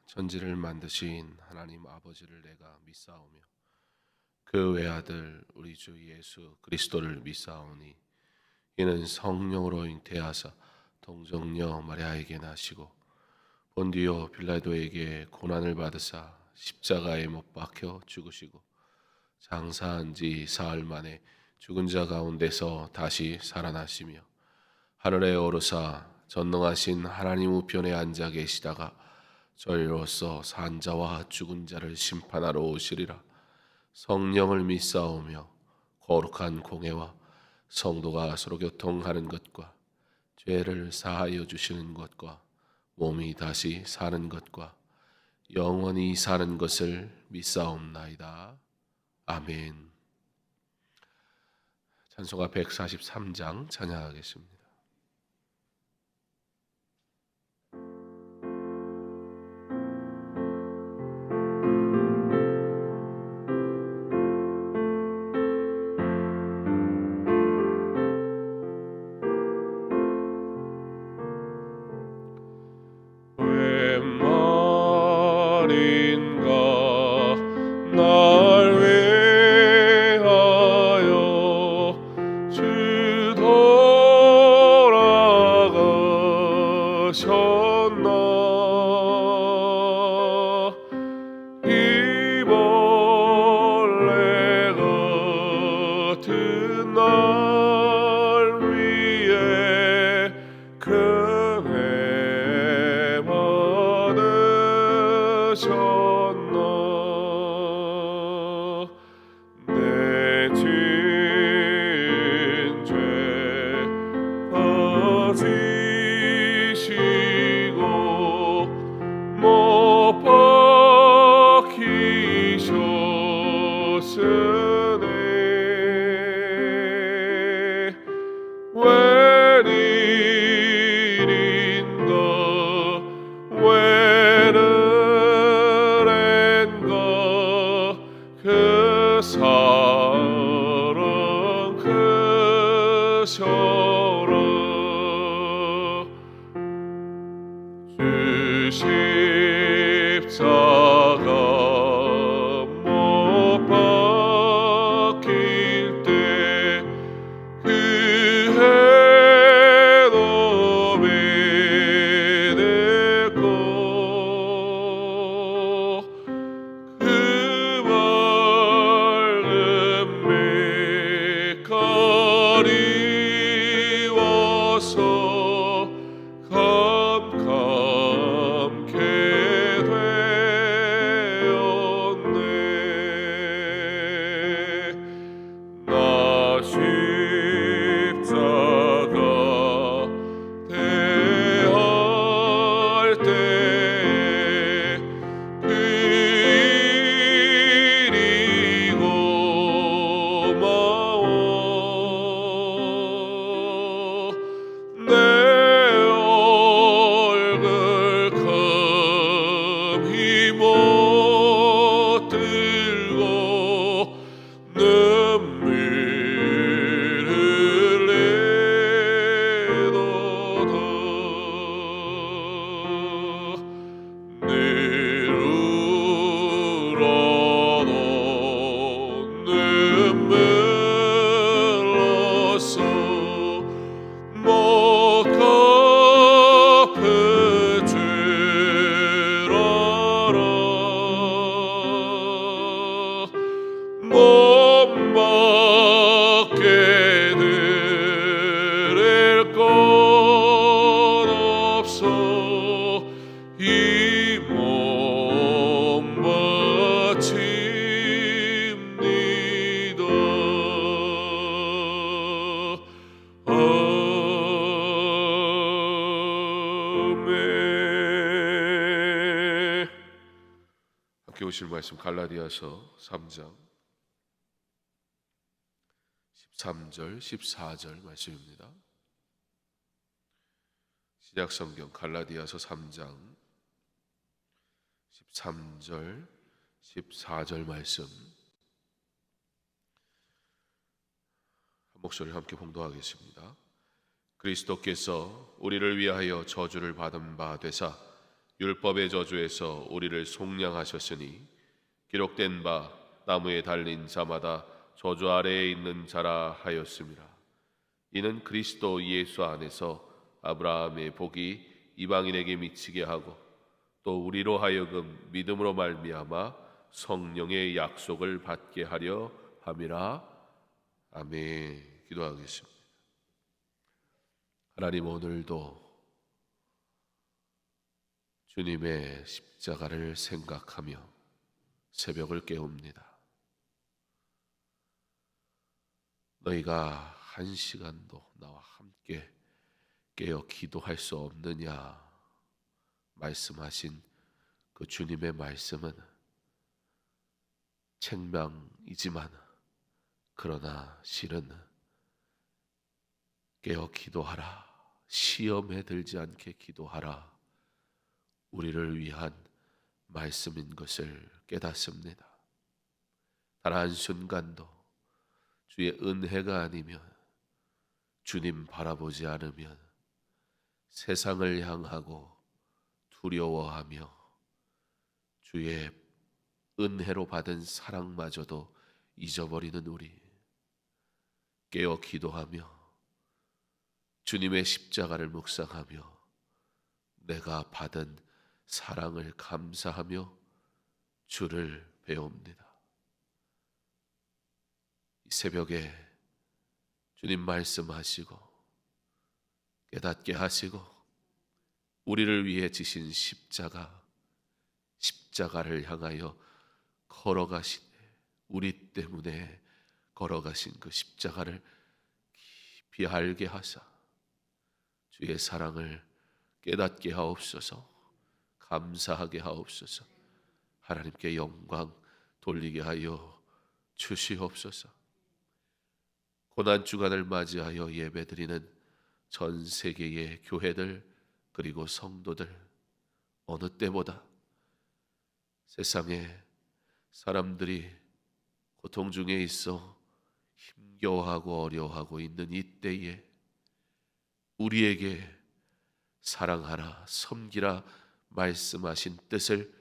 천지를 만드신 하나님 아버지를 내가 믿사오며 그 외아들 우리 주 예수 그리스도를 믿사오니 이는 성령으로 잉태하사 동정녀 마리아에게 나시고 본디오 빌라도에게 고난을 받으사 십자가에 못 박혀 죽으시고 장사한 지 사흘 만에 죽은 자 가운데서 다시 살아나시며 하늘에 오르사 전능하신 하나님 우편에 앉아 계시다가 저희로서 산 자와 죽은 자를 심판하러 오시리라. 성령을 믿사오며 거룩한 공회와 성도가 서로 교통하는 것과 죄를 사하여 주시는 것과 몸이 다시 사는 것과 영원히 사는 것을 믿사옵나이다. 아멘. 찬송가 143장 찬양하겠습니다. 오실 말씀 갈라디아서 3장 13절 14절 말씀입니다. 시작 성경 갈라디아서 3장 13절 14절 말씀 한 목소리 함께 봉독하겠습니다. 그리스도께서 우리를 위하여 저주를 받은 바 되사 율법의 저주에서 우리를 속량하셨으니 기록된 바 나무에 달린 자마다 저주 아래에 있는 자라 하였습니다. 이는 그리스도 예수 안에서 아브라함의 복이 이방인에게 미치게 하고 또 우리로 하여금 믿음으로 말미암아 성령의 약속을 받게 하려 함이라. 아멘. 기도하겠습니다. 하나님, 오늘도 주님의 십자가를 생각하며 새벽을 깨웁니다. 너희가 한 시간도 나와 함께 깨어 기도할 수 없느냐 말씀하신 그 주님의 말씀은 책망이지만 그러나 실은 깨어 기도하라, 시험에 들지 않게 기도하라, 우리를 위한 말씀인 것을 깨닫습니다. 단 한순간도 주의 은혜가 아니면, 주님 바라보지 않으면 세상을 향하고 두려워하며 주의 은혜로 받은 사랑마저도 잊어버리는 우리, 깨어 기도하며 주님의 십자가를 묵상하며 내가 받은 사랑을 감사하며 주를 배웁니다. 이 새벽에 주님 말씀하시고 깨닫게 하시고 우리를 위해 지신 십자가를 향하여 걸어가시네, 우리 때문에 걸어가신 그 십자가를 깊이 알게 하사 주의 사랑을 깨닫게 하옵소서, 감사하게 하옵소서, 하나님께 영광 돌리게 하여 주시옵소서. 고난주간을 맞이하여 예배드리는 전 세계의 교회들 그리고 성도들, 어느 때보다 세상에 사람들이 고통 중에 있어 힘겨워하고 어려워하고 있는 이 때에 우리에게 사랑하라, 섬기라 말씀하신 뜻을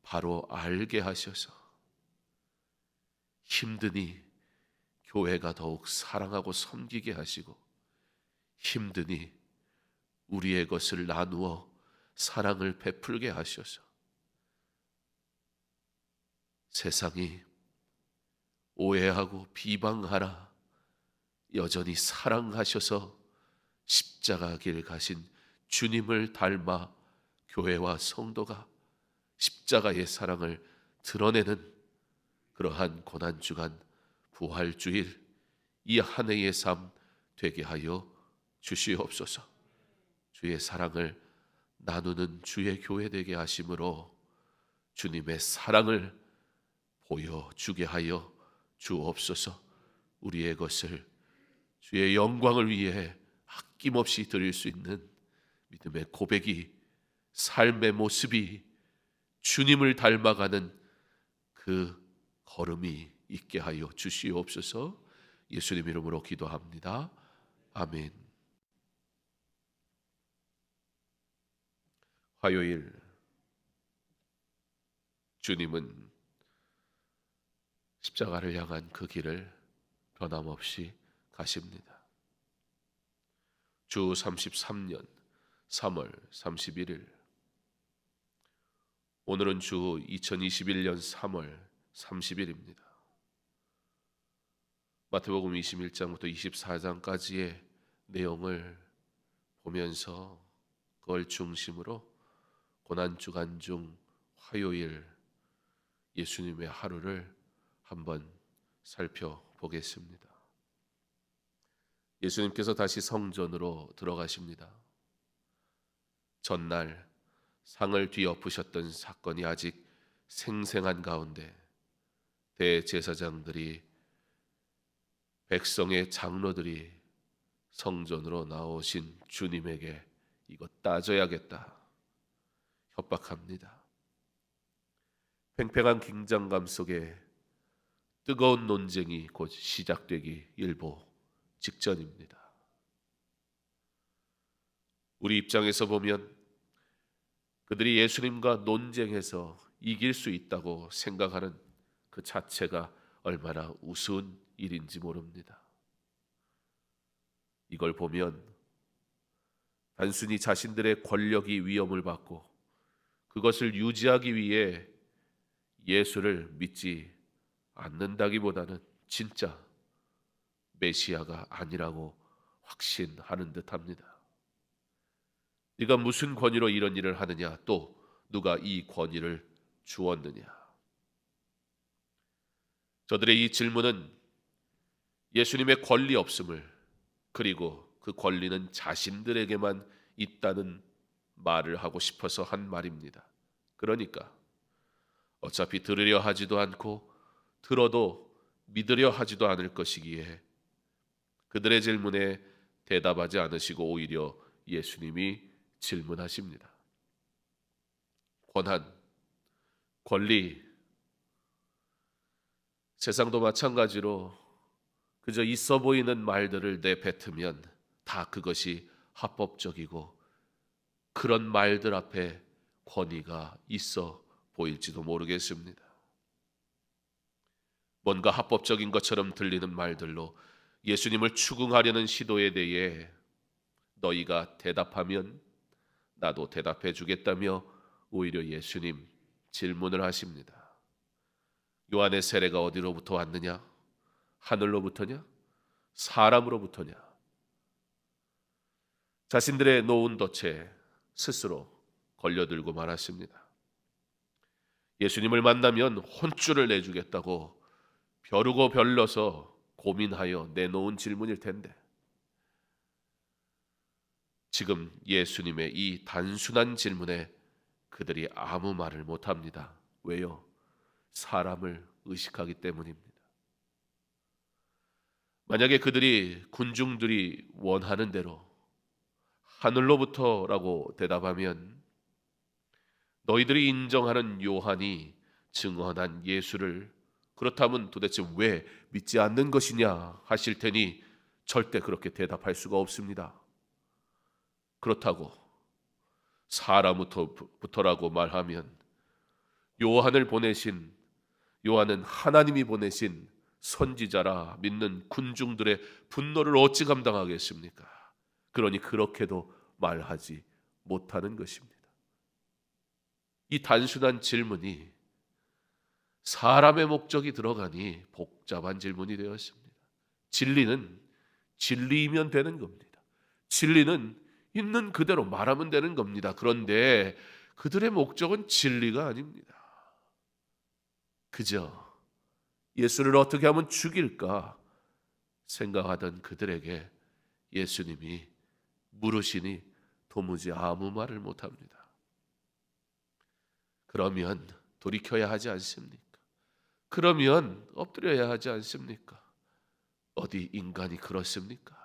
바로 알게 하셔서 힘드니 교회가 더욱 사랑하고 섬기게 하시고, 힘드니 우리의 것을 나누어 사랑을 베풀게 하셔서 세상이 오해하고 비방하라 여전히 사랑하셔서 십자가 길 가신 주님을 닮아 교회와 성도가 십자가의 사랑을 드러내는 그러한 고난주간 부활주일 이 한 해의 삶 되게 하여 주시옵소서. 주의 사랑을 나누는 주의 교회 되게 하심으로 주님의 사랑을 보여주게 하여 주옵소서. 우리의 것을 주의 영광을 위해 아낌없이 드릴 수 있는 믿음의 고백이, 삶의 모습이 주님을 닮아가는 그 걸음이 있게 하여 주시옵소서. 예수님 이름으로 기도합니다. 아멘. 화요일, 주님은 십자가를 향한 그 길을 변함없이 가십니다. 주 33년 3월 31일, 오늘은 주 2021년 3월 30일입니다. 마태복음 21장부터 24장까지의 내용을 보면서 그걸 중심으로 고난주간 중 화요일 예수님의 하루를 한번 살펴보겠습니다. 예수님께서 다시 성전으로 들어가십니다. 전날 상을 뒤엎으셨던 사건이 아직 생생한 가운데 대제사장들이, 백성의 장로들이 성전으로 나오신 주님에게 이거 따져야겠다 협박합니다. 팽팽한 긴장감 속에 뜨거운 논쟁이 곧 시작되기 일보 직전입니다. 우리 입장에서 보면 그들이 예수님과 논쟁해서 이길 수 있다고 생각하는 그 자체가 얼마나 우스운 일인지 모릅니다. 이걸 보면 단순히 자신들의 권력이 위험을 받고 그것을 유지하기 위해 예수를 믿지 않는다기보다는 진짜 메시아가 아니라고 확신하는 듯합니다. 네가 무슨 권위로 이런 일을 하느냐? 또 누가 이 권위를 주었느냐? 저들의 이 질문은 예수님의 권리 없음을, 그리고 그 권리는 자신들에게만 있다는 말을 하고 싶어서 한 말입니다. 그러니까 어차피 들으려 하지도 않고 들어도 믿으려 하지도 않을 것이기에 그들의 질문에 대답하지 않으시고 오히려 예수님이 질문하십니다. 권한, 권리, 세상도 마찬가지로 그저 있어 보이는 말들을 내뱉으면 다 그것이 합법적이고 그런 말들 앞에 권위가 있어 보일지도 모르겠습니다. 뭔가 합법적인 것처럼 들리는 말들로 예수님을 추궁하려는 시도에 대해 너희가 대답하면 나도 대답해 주겠다며 오히려 예수님 질문을 하십니다. 요한의 세례가 어디로부터 왔느냐? 하늘로부터냐? 사람으로부터냐? 자신들의 놓은 덫에 스스로 걸려들고 말았습니다. 예수님을 만나면 혼쭐을 내주겠다고 벼르고 별러서 고민하여 내놓은 질문일 텐데 지금 예수님의 이 단순한 질문에 그들이 아무 말을 못합니다. 왜요? 사람을 의식하기 때문입니다. 만약에 그들이 군중들이 원하는 대로 하늘로부터라고 대답하면 너희들이 인정하는 요한이 증언한 예수를 그렇다면 도대체 왜 믿지 않는 것이냐 하실 테니 절대 그렇게 대답할 수가 없습니다. 그렇다고 사람부터라고 말하면 요한은 하나님이 보내신 선지자라 믿는 군중들의 분노를 어찌 감당하겠습니까? 그러니 그렇게도 말하지 못하는 것입니다. 이 단순한 질문이 사람의 목적이 들어가니 복잡한 질문이 되었습니다. 진리는 진리이면 되는 겁니다. 진리는 있는 그대로 말하면 되는 겁니다. 그런데 그들의 목적은 진리가 아닙니다. 그저 예수를 어떻게 하면 죽일까 생각하던 그들에게 예수님이 물으시니 도무지 아무 말을 못합니다. 그러면 돌이켜야 하지 않습니까? 그러면 엎드려야 하지 않습니까? 어디 인간이 그렇습니까?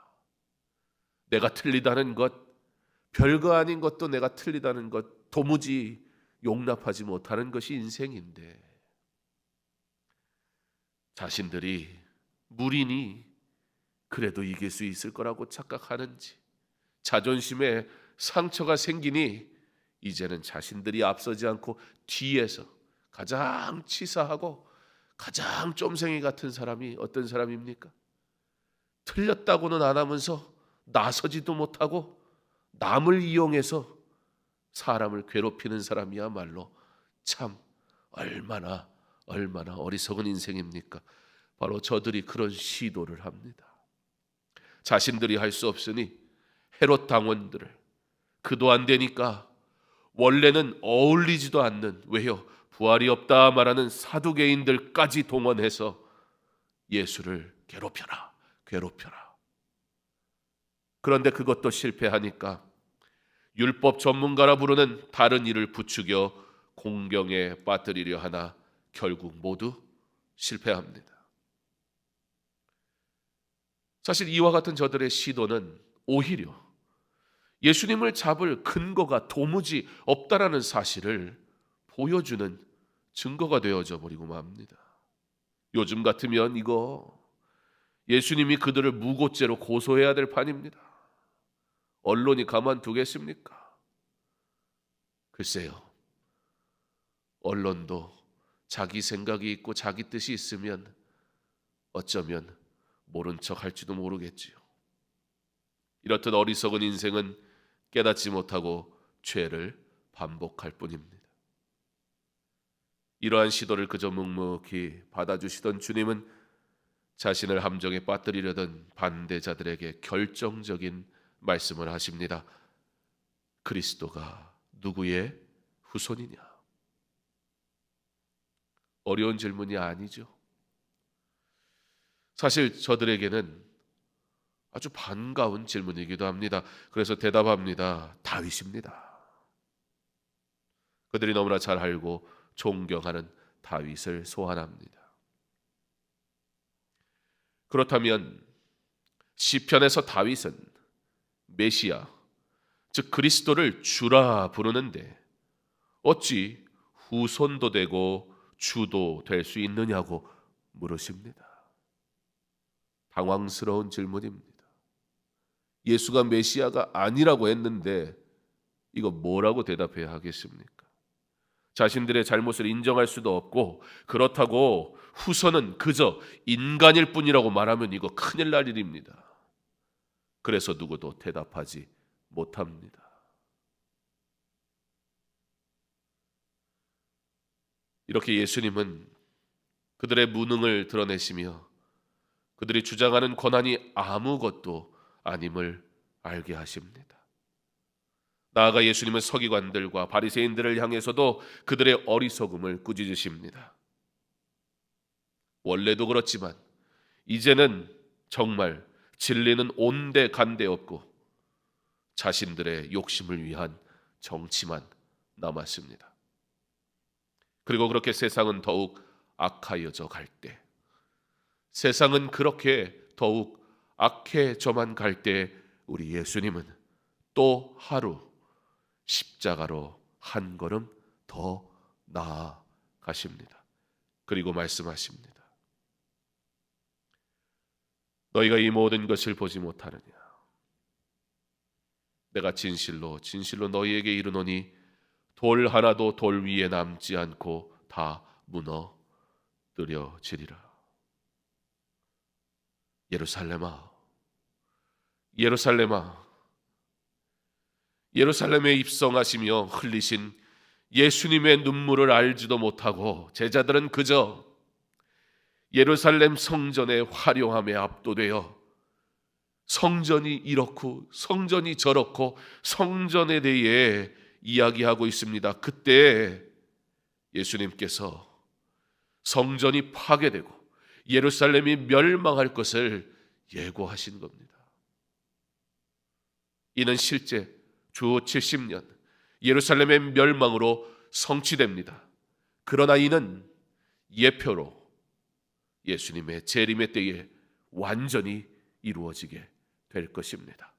내가 틀리다는 것, 별거 아닌 것도 내가 틀리다는 것 도무지 용납하지 못하는 것이 인생인데 자신들이 무리니 그래도 이길 수 있을 거라고 착각하는지 자존심에 상처가 생기니 이제는 자신들이 앞서지 않고 뒤에서 가장 치사하고 가장 쫌생이 같은 사람이 어떤 사람입니까? 틀렸다고는 안 하면서 나서지도 못하고 남을 이용해서 사람을 괴롭히는 사람이야말로 참 얼마나 어리석은 인생입니까? 바로 저들이 그런 시도를 합니다. 자신들이 할 수 없으니 헤롯 당원들을, 그도 안 되니까 원래는 어울리지도 않는, 왜요? 부활이 없다 말하는 사두개인들까지 동원해서 예수를 괴롭혀라. 그런데 그것도 실패하니까 율법 전문가라 부르는 다른 이를 부추겨 공경에 빠뜨리려 하나 결국 모두 실패합니다. 사실 이와 같은 저들의 시도는 오히려 예수님을 잡을 근거가 도무지 없다라는 사실을 보여주는 증거가 되어져 버리고 맙니다. 요즘 같으면 이거 예수님이 그들을 무고죄로 고소해야 될 판입니다. 언론이 가만두겠습니까? 글쎄요. 언론도 자기 생각이 있고 자기 뜻이 있으면 어쩌면 모른 척 할지도 모르겠지요. 이렇듯 어리석은 인생은 깨닫지 못하고 죄를 반복할 뿐입니다. 이러한 시도를 그저 묵묵히 받아주시던 주님은 자신을 함정에 빠뜨리려던 반대자들에게 결정적인 말씀을 하십니다. 그리스도가 누구의 후손이냐? 어려운 질문이 아니죠. 사실 저들에게는 아주 반가운 질문이기도 합니다. 그래서 대답합니다. 다윗입니다. 그들이 너무나 잘 알고 존경하는 다윗을 소환합니다. 그렇다면 시편에서 다윗은 메시아, 즉 그리스도를 주라 부르는데 어찌 후손도 되고 주도 될 수 있느냐고 물으십니다. 당황스러운 질문입니다. 예수가 메시아가 아니라고 했는데 이거 뭐라고 대답해야 하겠습니까? 자신들의 잘못을 인정할 수도 없고 그렇다고 후손은 그저 인간일 뿐이라고 말하면 이거 큰일 날 일입니다. 그래서 누구도 대답하지 못합니다. 이렇게 예수님은 그들의 무능을 드러내시며 그들이 주장하는 권한이 아무것도 아님을 알게 하십니다. 나아가 예수님은 서기관들과 바리새인들을 향해서도 그들의 어리석음을 꾸짖으십니다. 원래도 그렇지만 이제는 정말 진리는 온데간데 없고 자신들의 욕심을 위한 정치만 남았습니다. 그리고 그렇게 세상은 더욱 악하여져 갈 때, 세상은 그렇게 더욱 악해져만 갈 때 우리 예수님은 또 하루 십자가로 한 걸음 더 나아가십니다. 그리고 말씀하십니다. 너희가 이 모든 것을 보지 못하느냐? 내가 진실로 진실로 너희에게 이르노니 돌 하나도 돌 위에 남지 않고 다 무너뜨려지리라. 예루살렘아, 예루살렘아, 예루살렘에 입성하시며 흘리신 예수님의 눈물을 알지도 못하고 제자들은 그저 예루살렘 성전의 화려함에 압도되어 성전이 이렇고 성전이 저렇고 성전에 대해 이야기하고 있습니다. 그때 예수님께서 성전이 파괴되고 예루살렘이 멸망할 것을 예고하신 겁니다. 이는 실제 주 70년 예루살렘의 멸망으로 성취됩니다. 그러나 이는 예표로 예수님의 재림의 때에 완전히 이루어지게 될 것입니다.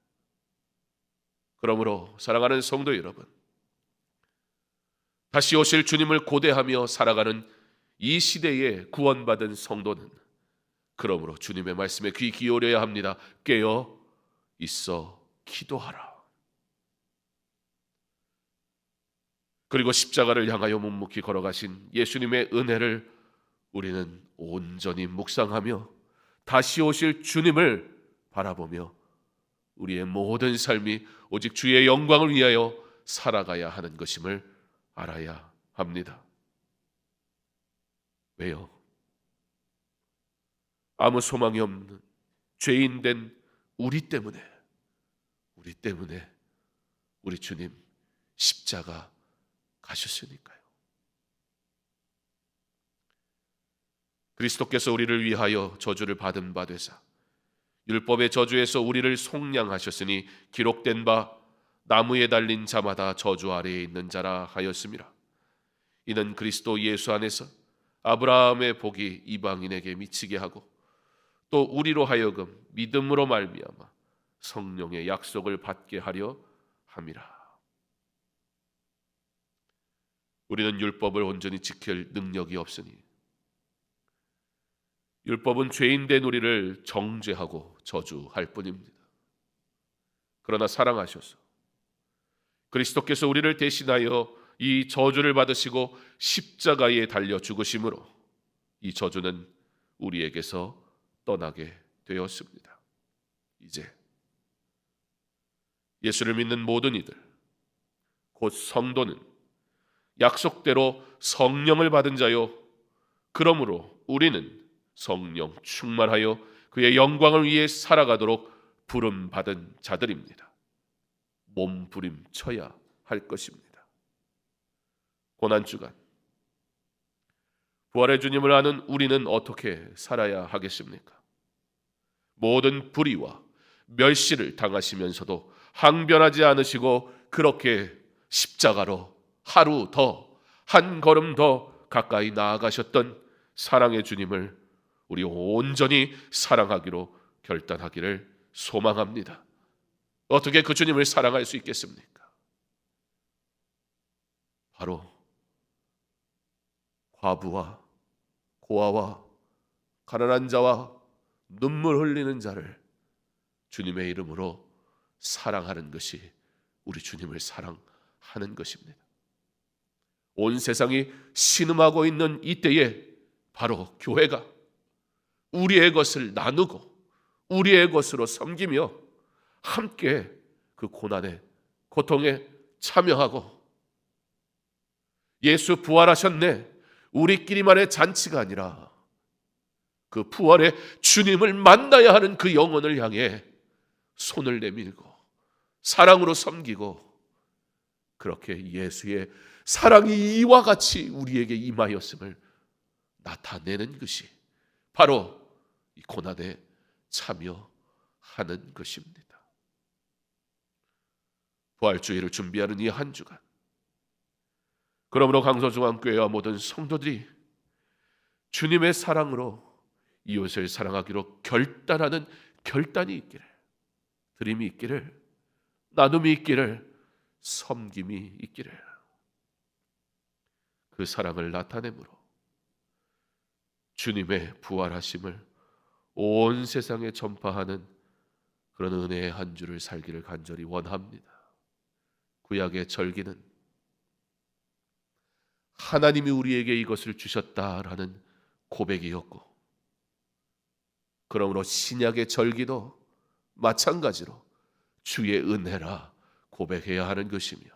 그러므로 사랑하는 성도 여러분, 다시 오실 주님을 고대하며 살아가는 이 시대에 구원받은 성도는 그러므로 주님의 말씀에 귀 기울여야 합니다. 깨어 있어 기도하라. 그리고 십자가를 향하여 묵묵히 걸어가신 예수님의 은혜를 우리는 온전히 묵상하며 다시 오실 주님을 바라보며 우리의 모든 삶이 오직 주의 영광을 위하여 살아가야 하는 것임을 알아야 합니다. 왜요? 아무 소망이 없는 죄인된 우리 때문에 우리 주님 십자가 가셨으니까요. 그리스도께서 우리를 위하여 저주를 받은 바 되사 율법의 저주에서 우리를 속량하셨으니 기록된 바 나무에 달린 자마다 저주 아래에 있는 자라 하였음이라. 이는 그리스도 예수 안에서 아브라함의 복이 이방인에게 미치게 하고 또 우리로 하여금 믿음으로 말미암아 성령의 약속을 받게 하려 함이라. 우리는 율법을 온전히 지킬 능력이 없으니 율법은 죄인된 우리를 정죄하고 저주할 뿐입니다. 그러나 사랑하셔서 그리스도께서 우리를 대신하여 이 저주를 받으시고 십자가에 달려 죽으심으로 이 저주는 우리에게서 떠나게 되었습니다. 이제 예수를 믿는 모든 이들, 곧 성도는 약속대로 성령을 받은 자요, 그러므로 우리는 성령 충만하여 그의 영광을 위해 살아가도록 부름받은 자들입니다. 몸부림쳐야 할 것입니다. 고난주간, 부활의 주님을 아는 우리는 어떻게 살아야 하겠습니까? 모든 불의와 멸시를 당하시면서도 항변하지 않으시고 그렇게 십자가로 하루 더, 한 걸음 더 가까이 나아가셨던 사랑의 주님을 우리 온전히 사랑하기로 결단하기를 소망합니다. 어떻게 그 주님을 사랑할 수 있겠습니까? 바로 과부와 고아와 가난한 자와 눈물 흘리는 자를 주님의 이름으로 사랑하는 것이 우리 주님을 사랑하는 것입니다. 온 세상이 신음하고 있는 이때에 바로 교회가 우리의 것을 나누고 우리의 것으로 섬기며 함께 그 고난에, 고통에 참여하고 예수 부활하셨네, 우리끼리만의 잔치가 아니라 그 부활의 주님을 만나야 하는 그 영혼을 향해 손을 내밀고 사랑으로 섬기고, 그렇게 예수의 사랑이 이와 같이 우리에게 임하였음을 나타내는 것이 바로 이 고난에 참여하는 것입니다. 부활주의를 준비하는 이 한 주간, 그러므로 강서중앙교회와 모든 성도들이 주님의 사랑으로 이웃을 사랑하기로 결단하는 결단이 있기를, 드림이 있기를, 나눔이 있기를, 섬김이 있기를, 그 사랑을 나타내므로 주님의 부활하심을 온 세상에 전파하는 그런 은혜의 한 주를 살기를 간절히 원합니다. 구약의 절기는 하나님이 우리에게 이것을 주셨다라는 고백이었고, 그러므로 신약의 절기도 마찬가지로 주의 은혜라 고백해야 하는 것이며,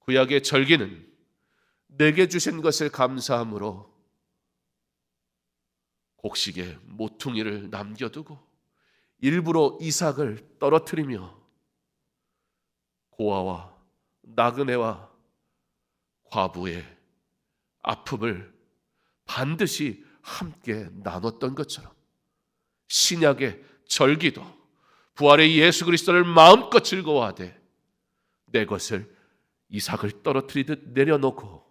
구약의 절기는 내게 주신 것을 감사함으로 곡식에 모퉁이를 남겨두고 일부러 이삭을 떨어뜨리며 고아와 나그네와 과부의 아픔을 반드시 함께 나눴던 것처럼, 신약의 절기도 부활의 예수 그리스도를 마음껏 즐거워하되 내 것을 이삭을 떨어뜨리듯 내려놓고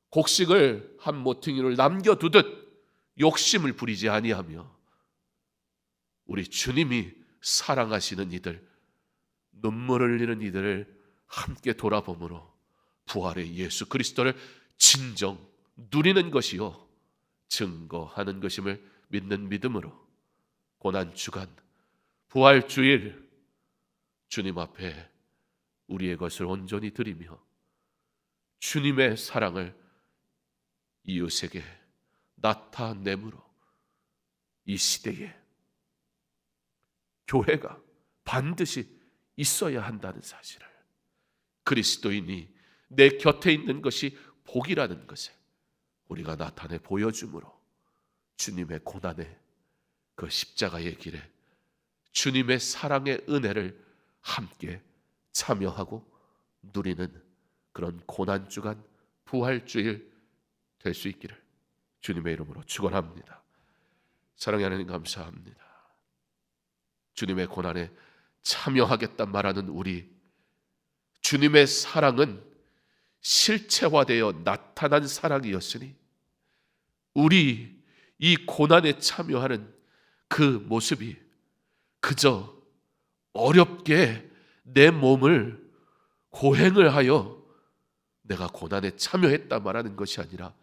곡식을 한 모퉁이를 남겨두듯 욕심을 부리지 아니하며 우리 주님이 사랑하시는 이들, 눈물 흘리는 이들을 함께 돌아보므로 부활의 예수 그리스도를 진정 누리는 것이요 증거하는 것임을 믿는 믿음으로 고난주간, 부활주일 주님 앞에 우리의 것을 온전히 드리며 주님의 사랑을 이웃에게 나타내므로 이 시대에 교회가 반드시 있어야 한다는 사실을, 그리스도인이 내 곁에 있는 것이 복이라는 것을 우리가 나타내 보여주므로 주님의 고난의 그 십자가의 길에 주님의 사랑의 은혜를 함께 참여하고 누리는 그런 고난주간 부활주일 될 수 있기를 주님의 이름으로 축원합니다. 사랑의 하나님 감사합니다. 주님의 고난에 참여하겠다 말하는 우리, 주님의 사랑은 실체화되어 나타난 사랑이었으니 우리 이 고난에 참여하는 그 모습이 그저 어렵게 내 몸을 고행을 하여 내가 고난에 참여했다 말하는 것이 아니라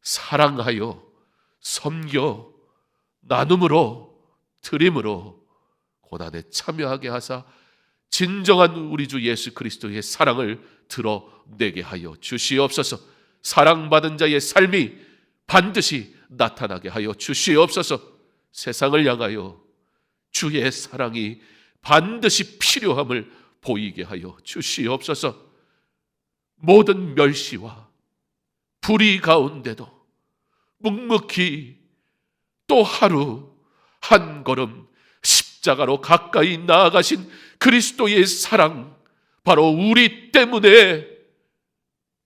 사랑하여 섬겨 나눔으로 드림으로 고난에 참여하게 하사 진정한 우리 주 예수 그리스도의 사랑을 드러내게 하여 주시옵소서. 사랑받은 자의 삶이 반드시 나타나게 하여 주시옵소서. 세상을 향하여 주의 사랑이 반드시 필요함을 보이게 하여 주시옵소서. 모든 멸시와 불의 가운데도 묵묵히 또 하루 한 걸음 십자가로 가까이 나아가신 그리스도의 사랑, 바로 우리 때문에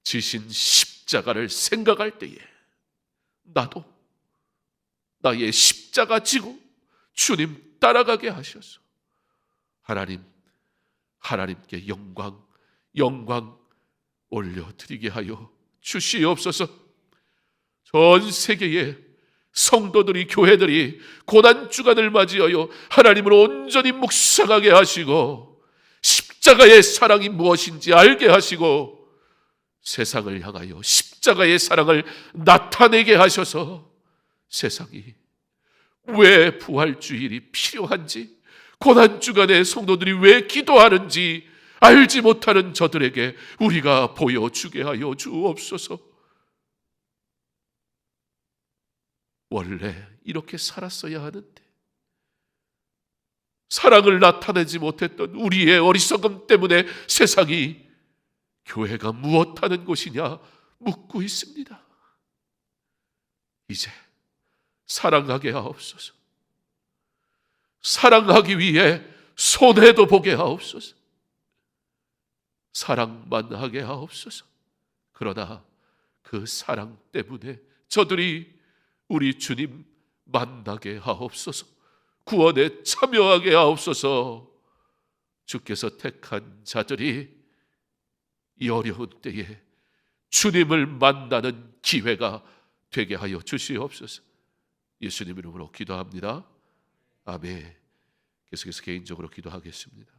지신 십자가를 생각할 때에 나도 나의 십자가 지고 주님 따라가게 하셔서 하나님께 영광 올려드리게 하여 주시옵소서. 전 세계의 성도들이, 교회들이 고난주간을 맞이하여 하나님을 온전히 묵상하게 하시고 십자가의 사랑이 무엇인지 알게 하시고 세상을 향하여 십자가의 사랑을 나타내게 하셔서 세상이 왜 부활주일이 필요한지, 고난주간에 성도들이 왜 기도하는지 알지 못하는 저들에게 우리가 보여주게 하여 주옵소서. 원래 이렇게 살았어야 하는데 사랑을 나타내지 못했던 우리의 어리석음 때문에 세상이 교회가 무엇하는 곳이냐 묻고 있습니다. 이제 사랑하게 하옵소서. 사랑하기 위해 손해도 보게 하옵소서. 사랑만 하게 하옵소서. 그러나 그 사랑 때문에 저들이 우리 주님 만나게 하옵소서. 구원에 참여하게 하옵소서. 주께서 택한 자들이 이 어려운 때에 주님을 만나는 기회가 되게 하여 주시옵소서. 예수님 이름으로 기도합니다. 아멘. 계속해서 개인적으로 기도하겠습니다.